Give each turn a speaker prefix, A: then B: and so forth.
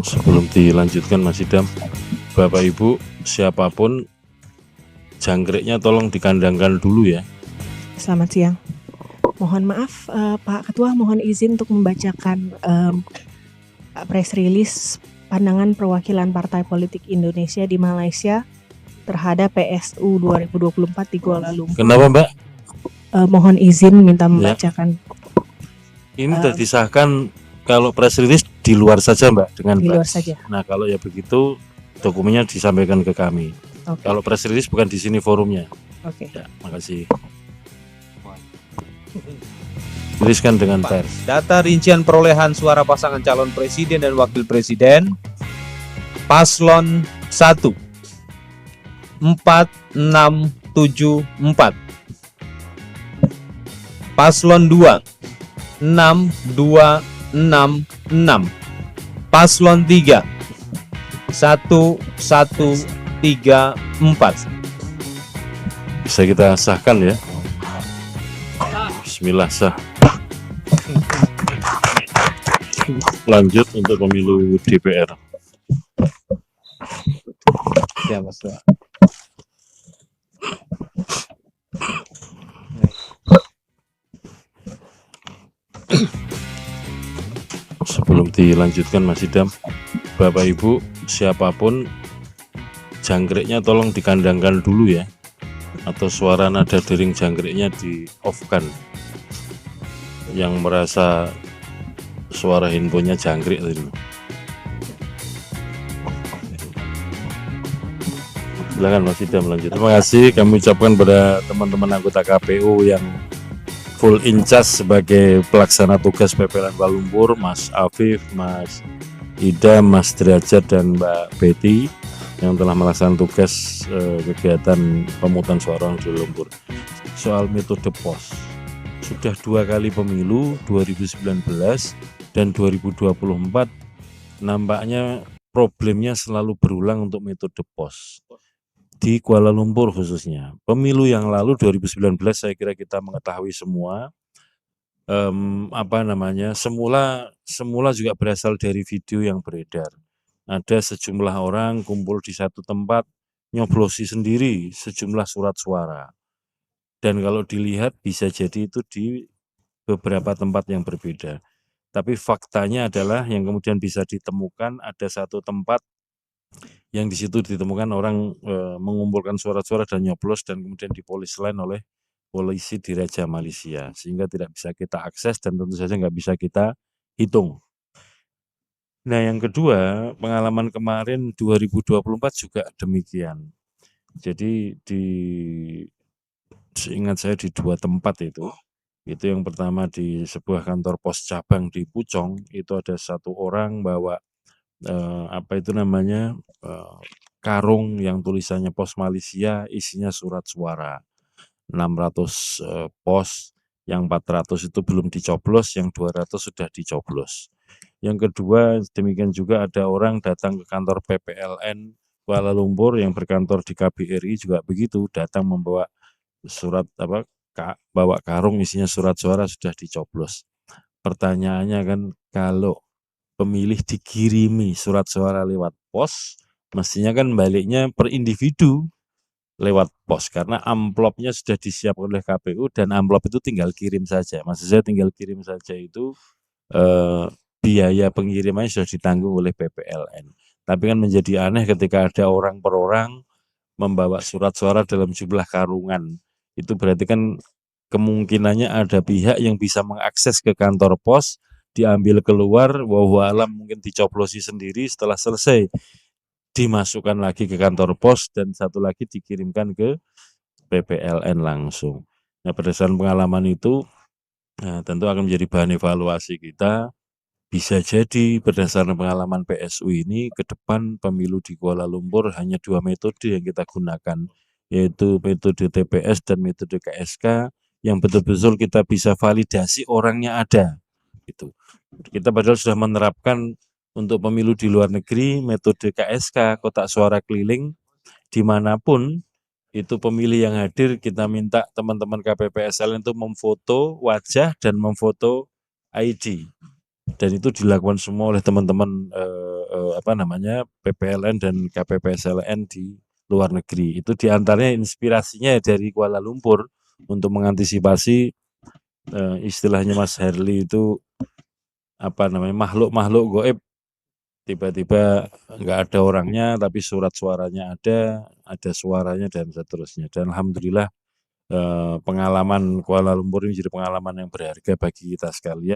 A: Sebelum dilanjutkan Mas Idam, Bapak Ibu siapapun jangkriknya tolong dikandangkan dulu ya.
B: Selamat siang. Mohon maaf Pak Ketua, mohon izin untuk membacakan press release pandangan perwakilan Partai Politik Indonesia di Malaysia terhadap PSU 2024 di Kuala Lumpur.
A: Kenapa Mbak?
B: Mohon izin minta membacakan.
A: Ini sudah disahkan kalau press release di luar saja Mbak, dengan
B: Di luar
A: pers.
B: saja.
A: Nah kalau ya begitu dokumennya disampaikan ke kami.
B: Oke.
A: Kalau press release bukan di sini forumnya.
B: Oke.
A: Ya, makasih. Tuliskan dengan pers.
C: Data rincian perolehan suara pasangan calon presiden dan wakil presiden. Paslon 1 4674. Paslon 2 6266. Paslon 3 1134.
A: Bisa kita sahkan ya. Bismillah sah. Lanjut untuk pemilu DPR.
C: Ya, Mas.
A: Sebelum dilanjutkan Mas Idam, Bapak Ibu siapapun jangkriknya tolong dikandangkan dulu ya, atau suara nada dering jangkriknya di off kan. Yang merasa suara handphonenya jangkrik tadi. Silakan Mas Idam lanjut. Terima kasih kami ucapkan pada teman-teman anggota KPU yang full in charge sebagai pelaksana tugas PPLN Kuala Lumpur, Mas Afif, Mas Idam, Mas Derajat, dan Mbak Betty yang telah melaksanakan tugas kegiatan pemungutan suara di Lumpur. Soal metode pos, sudah 2 kali pemilu 2019 dan 2024, nampaknya problemnya selalu berulang untuk metode pos di Kuala Lumpur khususnya. Pemilu yang lalu 2019 saya kira kita mengetahui semua, semula juga berasal dari video yang beredar. Ada sejumlah orang kumpul di satu tempat nyoblosi sendiri sejumlah surat suara. Dan kalau dilihat bisa jadi itu di beberapa tempat yang berbeda. Tapi faktanya adalah yang kemudian bisa ditemukan ada satu tempat yang di situ ditemukan orang mengumpulkan surat-suara dan nyoblos dan kemudian dipolis-line oleh polisi di Raja Malaysia, sehingga tidak bisa kita akses dan tentu saja nggak bisa kita hitung. Nah yang kedua, pengalaman kemarin 2024 juga demikian. Jadi seingat saya di 2 tempat itu yang pertama di sebuah kantor pos cabang di Puchong, itu ada satu orang bawa karung yang tulisannya Pos Malaysia, isinya surat suara 600 pos, yang 400 itu belum dicoblos, yang 200 sudah dicoblos. Yang kedua demikian juga ada orang datang ke kantor PPLN Kuala Lumpur yang berkantor di KBRI juga begitu, datang membawa surat bawa karung isinya surat suara sudah dicoblos. Pertanyaannya kan, kalau pemilih dikirimi surat suara lewat pos, mestinya kan baliknya per individu lewat pos, karena amplopnya sudah disiapkan oleh KPU dan amplop itu tinggal kirim saja. Maksud saya tinggal kirim saja itu biaya pengirimannya sudah ditanggung oleh PPLN. Tapi kan menjadi aneh ketika ada orang per orang membawa surat suara dalam jumlah karungan. Itu berarti kan kemungkinannya ada pihak yang bisa mengakses ke kantor pos, diambil keluar, wallahu alam mungkin dicoblosi sendiri, setelah selesai dimasukkan lagi ke kantor pos dan satu lagi dikirimkan ke PPLN langsung. Nah berdasarkan pengalaman itu tentu akan menjadi bahan evaluasi kita. Bisa jadi berdasarkan pengalaman PSU ini ke depan pemilu di Kuala Lumpur hanya 2 metode yang kita gunakan, yaitu metode TPS dan metode KSK, yang betul-betul kita bisa validasi orangnya ada. Gitu. Kita padahal sudah menerapkan untuk pemilu di luar negeri metode KSK, kotak suara keliling, dimanapun itu pemilih yang hadir kita minta teman-teman KPPSL itu memfoto wajah dan memfoto ID. dan itu dilakukan semua oleh teman-teman, PPLN dan KPPSLN di luar negeri. Itu diantaranya inspirasinya dari Kuala Lumpur untuk mengantisipasi, istilahnya Mas Herli itu, makhluk-makhluk goib. Tiba-tiba nggak ada orangnya, tapi surat suaranya ada suaranya dan seterusnya. Dan alhamdulillah, pengalaman Kuala Lumpur ini menjadi pengalaman yang berharga bagi kita sekalian.